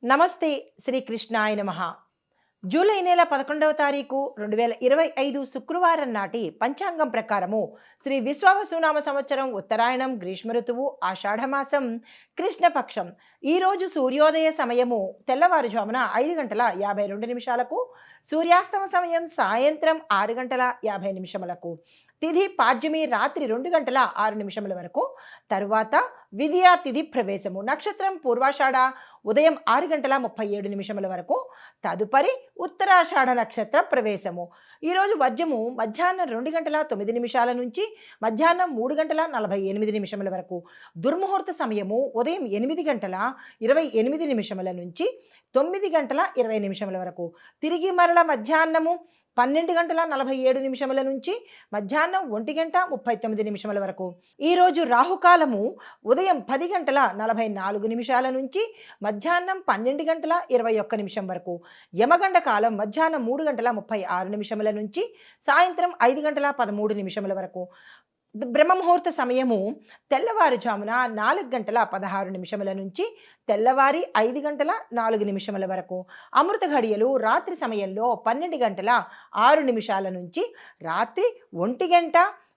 నమస్తే. శ్రీకృష్ణాయ నమః. జూలై నెల 11వ తారీఖు 2025 శుక్రవారం నాటి పంచాంగం ప్రకారము శ్రీ విశ్వావసునామ సంవత్సరం ఉత్తరాయణం గ్రీష్మ ఋతువు ఆషాఢమాసం కృష్ణపక్షం. ఈరోజు సూర్యోదయ సమయము తెల్లవారుజామున 5 గంటల 52 నిమిషాలకు, సూర్యాస్తమ సమయం సాయంత్రం 6 గంటల 50 నిమిషములకు, తిథి పాడ్యమి రాత్రి 2 గంటల 6 నిమిషముల వరకు. తరువాత విద్యా తిథి ప్రవేశము. నక్షత్రం పూర్వాషాఢ ఉదయం 6 గంటల 37 నిమిషముల వరకు. తదుపరి ఉత్తరాషాఢ నక్షత్ర ప్రవేశము. ఈరోజు వర్జము మధ్యాహ్నం 2 గంటల 9 నిమిషాల నుంచి మధ్యాహ్నం 3 గంటల 48 నిమిషముల వరకు. దుర్ముహూర్త సమయము ఉదయం 8 గంటల 28 నిమిషముల నుంచి 9 గంటల 20 నిమిషముల వరకు. తిరిగి మరల మధ్యాహ్నము 12 గంటల 47 నిమిషముల నుంచి మధ్యాహ్నం 1 గంట 39 నిమిషముల వరకు. ఈరోజు రాహుకాలము ఉదయం 10 గంటల 44 నిమిషాల నుంచి మధ్యాహ్నం 12 గంటల 21 నిమిషం వరకు. యమగండ కాలం మధ్యాహ్నం 3 గంటల 36 నిమిషముల నుంచి సాయంత్రం 5 గంటల 13 నిమిషముల వరకు. బ్రహ్మముహూర్త సమయము తెల్లవారుజామున 4 గంటల 16 నిమిషముల నుంచి తెల్లవారి 5 గంటల 4 నిమిషముల వరకు. అమృత ఘడియలు రాత్రి సమయంలో 12 గంటల 6 నిమిషాల నుంచి రాత్రి 1 గంట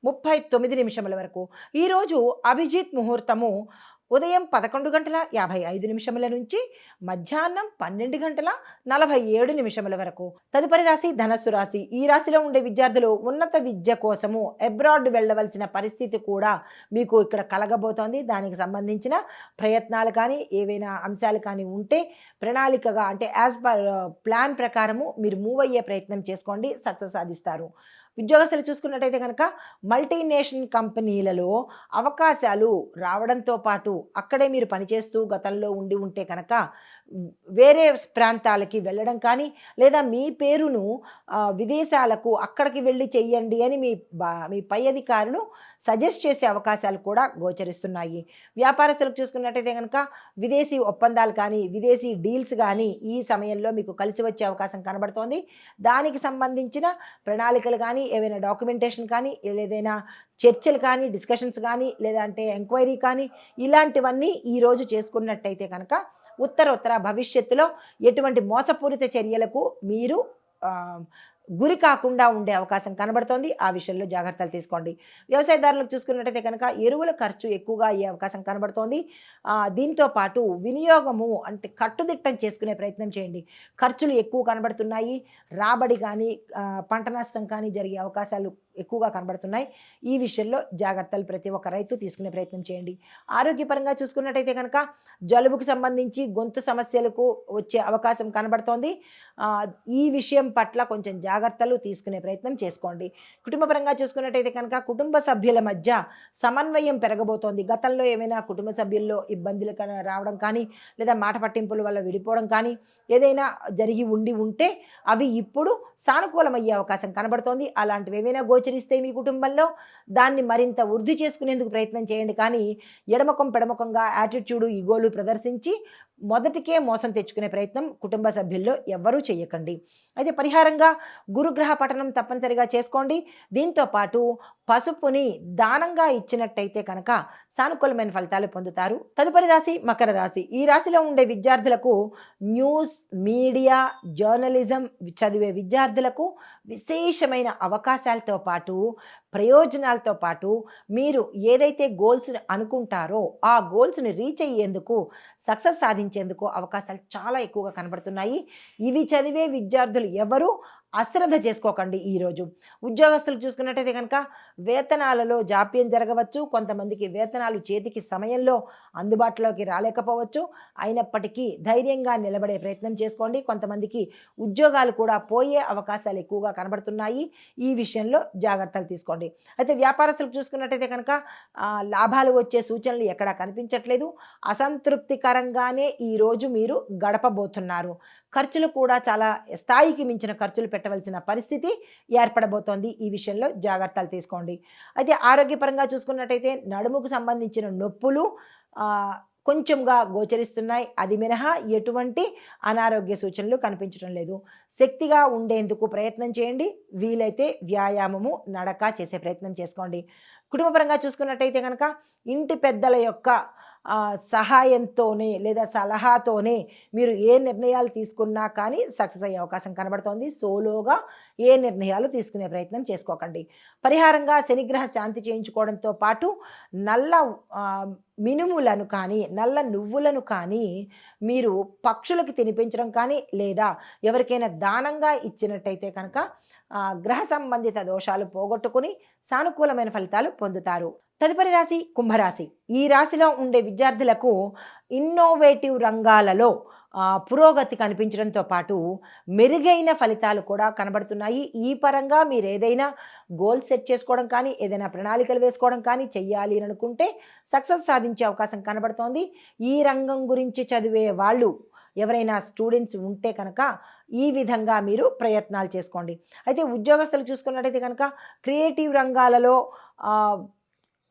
39 నిమిషముల వరకు. ఈరోజు అభిజిత్ ముహూర్తము ఉదయం 11 గంటల 55 నిమిషముల నుంచి మధ్యాహ్నం 12 గంటల 47 నిమిషముల వరకు. తదుపరి రాశి ధనస్సు రాశి. ఈ రాశిలో ఉండే విద్యార్థులు ఉన్నత విద్య కోసము అబ్రాడ్ వెళ్ళవలసిన పరిస్థితి కూడా మీకు ఇక్కడ కలగబోతోంది. దానికి సంబంధించిన ప్రయత్నాలు కానీ ఏవైనా అంశాలు కానీ ఉంటే ప్రణాళికగా అంటే యాజ్ పర్ ప్లాన్ ప్రకారము మీరు మూవ్ అయ్యే ప్రయత్నం చేసుకోండి, సక్సెస్ సాధిస్తారు. ఉద్యోగస్తులు చూసుకున్నట్టయితే కనుక మల్టీనేషనల్ కంపెనీలలో అవకాశాలు రావడంతో పాటు అక్కడే మీరు పనిచేస్తూ గతంలో ఉండి ఉంటే కనుక వేరే ప్రాంతాలకి వెళ్ళడం కానీ లేదా మీ పేరును విదేశాలకు అక్కడికి వెళ్ళి చెయ్యండి అని మీ పై అధికారులు సజెస్ట్ చేసే అవకాశాలు కూడా గోచరిస్తున్నాయి. వ్యాపారస్తులకు చూసుకున్నట్టయితే కనుక విదేశీ ఒప్పందాలు కానీ విదేశీ డీల్స్ కానీ ఈ సమయంలో మీకు కలిసి వచ్చే అవకాశం కనబడుతోంది. దానికి సంబంధించిన ప్రణాళికలు కానీ ఏవైనా డాక్యుమెంటేషన్ కానీ ఏదైనా చర్చలు కానీ డిస్కషన్స్ కానీ లేదంటే ఎంక్వైరీ కానీ ఇలాంటివన్నీ ఈరోజు చేసుకున్నట్టయితే కనుక ఉత్తరోత్తర భవిష్యత్తులో ఎటువంటి మోసపూరిత చర్యలకు మీరు గురి కాకుండా ఉండే అవకాశం కనబడుతోంది. ఆ విషయంలో జాగ్రత్తలు తీసుకోండి. వ్యవసాయదారులకు చూసుకున్నట్టయితే కనుక ఎరువుల ఖర్చు ఎక్కువగా అయ్యే అవకాశం కనబడుతోంది. దీంతో పాటు వినియోగము అంటే కట్టుదిట్టం చేసుకునే ప్రయత్నం చేయండి. ఖర్చులు ఎక్కువ కనబడుతున్నాయి. రాబడి కానీ పంట నష్టం కానీ జరిగే అవకాశాలు ఎక్కువగా కనబడుతున్నాయి. ఈ విషయంలో జాగ్రత్తలు ప్రతి ఒక్క రైతు తీసుకునే ప్రయత్నం చేయండి. ఆరోగ్యపరంగా చూసుకున్నట్టయితే కనుక జలుబుకు సంబంధించి గొంతు సమస్యలకు వచ్చే అవకాశం కనబడుతోంది. ఈ విషయం పట్ల కొంచెం జాగ్రత్తలు తీసుకునే ప్రయత్నం చేసుకోండి. కుటుంబపరంగా చూసుకున్నట్టయితే కనుక కుటుంబ సభ్యుల మధ్య సమన్వయం పెరగబోతోంది. గతంలో ఏమైనా కుటుంబ సభ్యుల్లో ఇబ్బందులు రావడం కానీ లేదా మాట పట్టింపుల వల్ల విడిపోవడం కానీ ఏదైనా జరిగి ఉంటే అవి ఇప్పుడు సానుకూలమయ్యే అవకాశం కనబడుతోంది. అలాంటివి ఏమైనా గోచరిస్తే మీ కుటుంబంలో దాన్ని మరింత వృద్ధి చేసుకునేందుకు ప్రయత్నం చేయండి. కానీ ఎడమకం పెడమకంగా యాటిట్యూడు ఈగోలు ప్రదర్శించి మొదటికే మోసం తెచ్చుకునే ప్రయత్నం కుటుంబ సభ్యుల్లో ఎవ్వరూ చేయకండి. అయితే పరిహారంగా గురుగ్రహ పఠనం తప్పనిసరిగా చేసుకోండి. దీంతో పాటు పసుపుని దానంగా ఇచ్చినట్టయితే కనుక సానుకూలమైన ఫలితాలు పొందుతారు. తదుపరి రాశి మకర రాశి. ఈ రాశిలో ఉండే విద్యార్థులకు న్యూస్ మీడియా జర్నలిజం చదివే విద్యార్థులకు విశేషమైన అవకాశాలతో పాటు ప్రయోజనాలతో పాటు మీరు ఏదైతే గోల్స్ అనుకుంటారో ఆ గోల్స్ని రీచ్ అయ్యేందుకు సక్సెస్ సాధించేందుకు అవకాశాలు చాలా ఎక్కువగా కనబడుతున్నాయి. ఇవి చదివే విద్యార్థులు ఎవరు అశ్రద్ధ చేసుకోకండి. ఈరోజు ఉద్యోగస్తులు చూసుకున్నట్టయితే కనుక వేతనాలలో జాప్యం జరగవచ్చు. కొంతమందికి వేతనాలు చేతికి సమయంలో అందుబాటులోకి రాలేకపోవచ్చు. అయినప్పటికీ ధైర్యంగా నిలబడే ప్రయత్నం చేసుకోండి. కొంతమందికి ఉద్యోగాలు కూడా పోయే అవకాశాలు ఎక్కువగా కనబడుతున్నాయి. ఈ విషయంలో జాగ్రత్తలు తీసుకోండి. అయితే వ్యాపారస్తులకు చూసుకున్నట్టయితే కనుక లాభాలు వచ్చే సూచనలు ఎక్కడా కనిపించట్లేదు. అసంతృప్తికరంగానే ఈరోజు మీరు గడపబోతున్నారు. ఖర్చులు కూడా చాలా స్థాయికి మించిన ఖర్చులు పెట్టవలసిన పరిస్థితి ఏర్పడబోతోంది. ఈ విషయంలో జాగ్రత్తలు తీసుకోండి. అయితే ఆరోగ్యపరంగా చూసుకున్నట్టయితే నడుముకు సంబంధించిన నొప్పులు కొంచెంగా గోచరిస్తున్నాయి. అది మినహా ఎటువంటి అనారోగ్య సూచనలు కనిపించడం లేదు. శక్తిగా ఉండేందుకు ప్రయత్నం చేయండి. వీలైతే వ్యాయామము నడక చేసే ప్రయత్నం చేసుకోండి. కుటుంబపరంగా చూసుకున్నట్టయితే కనుక ఇంటి పెద్దల యొక్క సహాయంతోనే లేదా సలహాతోనే మీరు ఏ నిర్ణయాలు తీసుకున్నా కానీ సక్సెస్ అయ్యే అవకాశం కనబడుతోంది. సోలోగా ఏ నిర్ణయాలు తీసుకునే ప్రయత్నం చేసుకోకండి. పరిహారంగా శనిగ్రహ శాంతి చేయించుకోవడంతో పాటు నల్ల మినుములను కానీ, నల్ల నువ్వులను కానీ మీరు పక్షులకు తినిపించడం కానీ, లేదా ఎవరికైనా దానంగా ఇచ్చినట్టయితే కనుక గ్రహ సంబంధిత దోషాలు పోగొట్టుకుని సానుకూలమైన ఫలితాలు పొందుతారు. తదుపరి రాశి కుంభరాశి. ఈ రాశిలో ఉండే విద్యార్థులకు ఇన్నోవేటివ్ రంగాలలో పురోగతి కనిపించడంతో పాటు మెరుగైన ఫలితాలు కూడా కనబడుతున్నాయి. ఈ పరంగా మీరు ఏదైనా గోల్ సెట్ చేసుకోవడం కానీ, ఏదైనా ప్రణాళికలు వేసుకోవడం కానీ చెయ్యాలి అని అనుకుంటే సక్సెస్ సాధించే అవకాశం కనబడుతోంది. ఈ రంగం గురించి చదివే వాళ్ళు ఎవరైనా స్టూడెంట్స్ ఉంటే కనుక ఈ విధంగా మీరు ప్రయత్నాలు చేసుకోండి. అయితే ఉద్యోగస్తులు చూసుకున్నట్టయితే కనుక క్రియేటివ్ రంగాలలో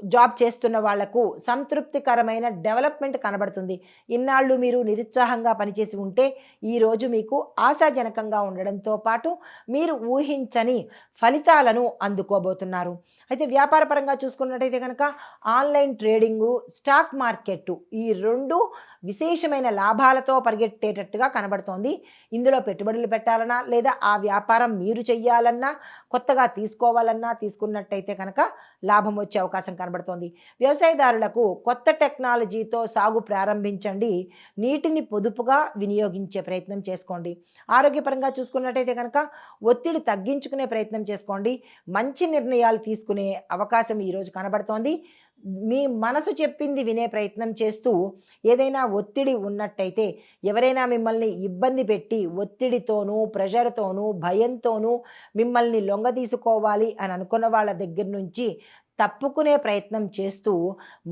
జాబ్ చేస్తున్న వాళ్లకు సంతృప్తికరమైన డెవలప్మెంట్ కనబడుతుంది. ఇన్నాళ్ళు మీరు నిరుత్సాహంగా పనిచేసి ఉంటే ఈరోజు మీకు ఆశాజనకంగా ఉండడంతో పాటు మీరు ఊహించని ఫలితాలను అందుకోబోతున్నారు. అయితే వ్యాపారపరంగా చూసుకున్నట్టయితే కనుక ఆన్లైన్ ట్రేడింగు, స్టాక్ మార్కెట్టు ఈ రెండు విశేషమైన లాభాలతో పరిగెట్టేటట్టుగా కనబడుతోంది. ఇందులో పెట్టుబడులు పెట్టాలన్నా లేదా ఆ వ్యాపారం మీరు చెయ్యాలన్నా, కొత్తగా తీసుకోవాలన్నా తీసుకున్నట్టయితే కనుక లాభం వచ్చే అవకాశం కనబడుతోంది. వ్యవసాయదారులకు కొత్త టెక్నాలజీతో సాగు ప్రారంభించండి. నీటిని పొదుపుగా వినియోగించే ప్రయత్నం చేసుకోండి. ఆరోగ్యపరంగా చూసుకున్నట్టయితే కనుక ఒత్తిడి తగ్గించుకునే ప్రయత్నం చేసుకోండి. మంచి నిర్ణయాలు తీసుకునే అవకాశం ఈరోజు కనబడుతోంది. మీ మనసు చెప్పింది వినే ప్రయత్నం చేస్తూ ఏదైనా ఒత్తిడి ఉన్నట్టయితే, ఎవరైనా మిమ్మల్ని ఇబ్బంది పెట్టి ఒత్తిడితోనూ, ప్రెషర్తోనూ, భయంతోనూ మిమ్మల్ని లొంగదీసుకోవాలి అని అనుకున్న వాళ్ళ దగ్గర నుంచి తప్పుకునే ప్రయత్నం చేస్తూ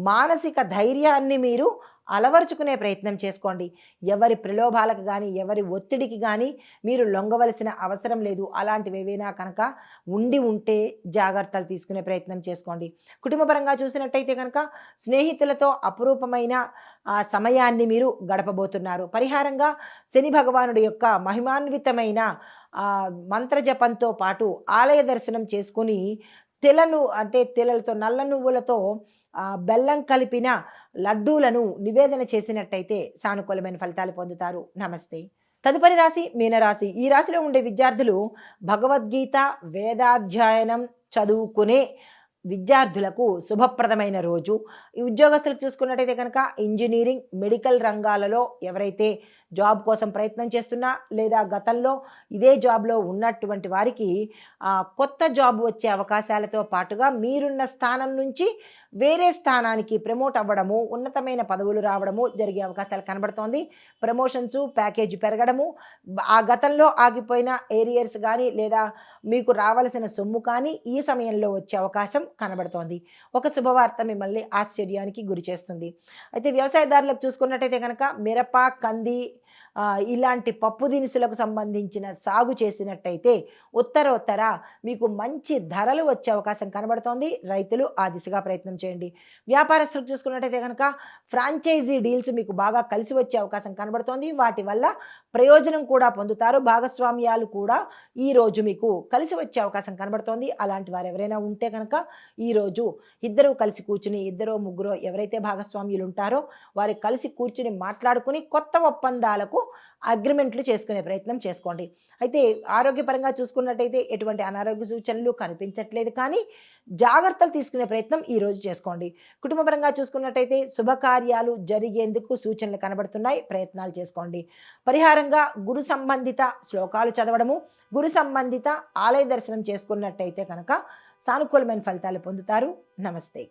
మానసిక ధైర్యాన్ని మీరు అలవర్చుకునే ప్రయత్నం చేసుకోండి. ఎవరి ప్రలోభాలకు కానీ, ఎవరి ఒత్తిడికి కానీ మీరు లొంగవలసిన అవసరం లేదు. అలాంటివి ఏవైనా కనుక ఉంటే జాగ్రత్తలు తీసుకునే ప్రయత్నం చేసుకోండి. కుటుంబపరంగా చూసినట్టయితే కనుక స్నేహితులతో అపురూపమైన సమయాన్ని మీరు గడపబోతున్నారు. పరిహారంగా శని భగవానుడి యొక్క మహిమాన్వితమైన మంత్రజపంతో పాటు ఆలయ దర్శనం చేసుకుని తిలలతో నల్ల నువ్వులతో బెల్లం కలిపిన లడ్డూలను నివేదన చేసినట్టయితే సానుకూలమైన ఫలితాలు పొందుతారు. నమస్తే. తదుపరి రాశి మీనరాశి. ఈ రాశిలో ఉండే విద్యార్థులు భగవద్గీత వేదాధ్యయనం చదువుకునే విద్యార్థులకు శుభప్రదమైన రోజు. ఈ ఉద్యోగస్తులకు చూసుకున్నట్టయితే కనుక ఇంజనీరింగ్, మెడికల్ రంగాలలో ఎవరైతే జాబ్ కోసం ప్రయత్నం చేస్తున్నా లేదా గతంలో ఇదే జాబ్లో ఉన్నటువంటి వారికి కొత్త జాబ్ వచ్చే అవకాశాలతో పాటుగా మీరున్న స్థానం నుంచి వేరే స్థానానికి ప్రమోట్ అవ్వడము, ఉన్నతమైన పదవులు రావడము జరిగే అవకాశాలు కనబడుతోంది. ప్రమోషన్స్, ప్యాకేజ్ పెరగడము, ఆ గతంలో ఆగిపోయిన ఏరియర్స్ కానీ లేదా మీకు రావాల్సిన సొమ్ము కానీ ఈ సమయంలో వచ్చే అవకాశం కనబడుతోంది. ఒక శుభవార్త మిమ్మల్ని ఆశ్చర్యానికి గురి చేస్తుంది. అయితే వ్యవసాయదారులకు చూసుకున్నట్టయితే కనుక మిరప, కంది ఇలాంటి పప్పు దినుసులకు సంబంధించిన సాగు చేసినట్టయితే ఉత్తరోత్తర మీకు మంచి ధరలు వచ్చే అవకాశం కనబడుతోంది. రైతులు ఆ దిశగా ప్రయత్నం చేయండి. వ్యాపారస్తులకు చూసుకున్నట్టయితే కనుక ఫ్రాంచైజీ డీల్స్ మీకు బాగా కలిసి వచ్చే అవకాశం కనబడుతోంది. వాటి వల్ల ప్రయోజనం కూడా పొందుతారు. భాగస్వామ్యాలు కూడా ఈరోజు మీకు కలిసి వచ్చే అవకాశం కనబడుతోంది. అలాంటి వారు ఎవరైనా ఉంటే కనుక ఈరోజు ఇద్దరు కలిసి కూర్చుని, ఇద్దరో ముగ్గురో ఎవరైతే భాగస్వామ్యులు ఉంటారో వారు కలిసి కూర్చుని మాట్లాడుకుని కొత్త ఒప్పందాలకు అగ్రిమెంట్లు చేసుకునే ప్రయత్నం చేసుకోండి. అయితే ఆరోగ్యపరంగా చూసుకున్నట్టయితే ఎటువంటి అనారోగ్య సూచనలు కనిపించట్లేదు, కానీ జాగ్రత్తలు తీసుకునే ప్రయత్నం ఈరోజు చేసుకోండి. కుటుంబపరంగా చూసుకున్నట్టయితే శుభకార్యాలు జరిగేందుకు సూచనలు కనబడుతున్నాయి, ప్రయత్నాలు చేసుకోండి. పరిహారంగా గురు సంబంధిత శ్లోకాలు చదవడము, గురు సంబంధిత ఆలయ దర్శనం చేసుకున్నట్టయితే కనుక సానుకూలమైన ఫలితాలు పొందుతారు. నమస్తే.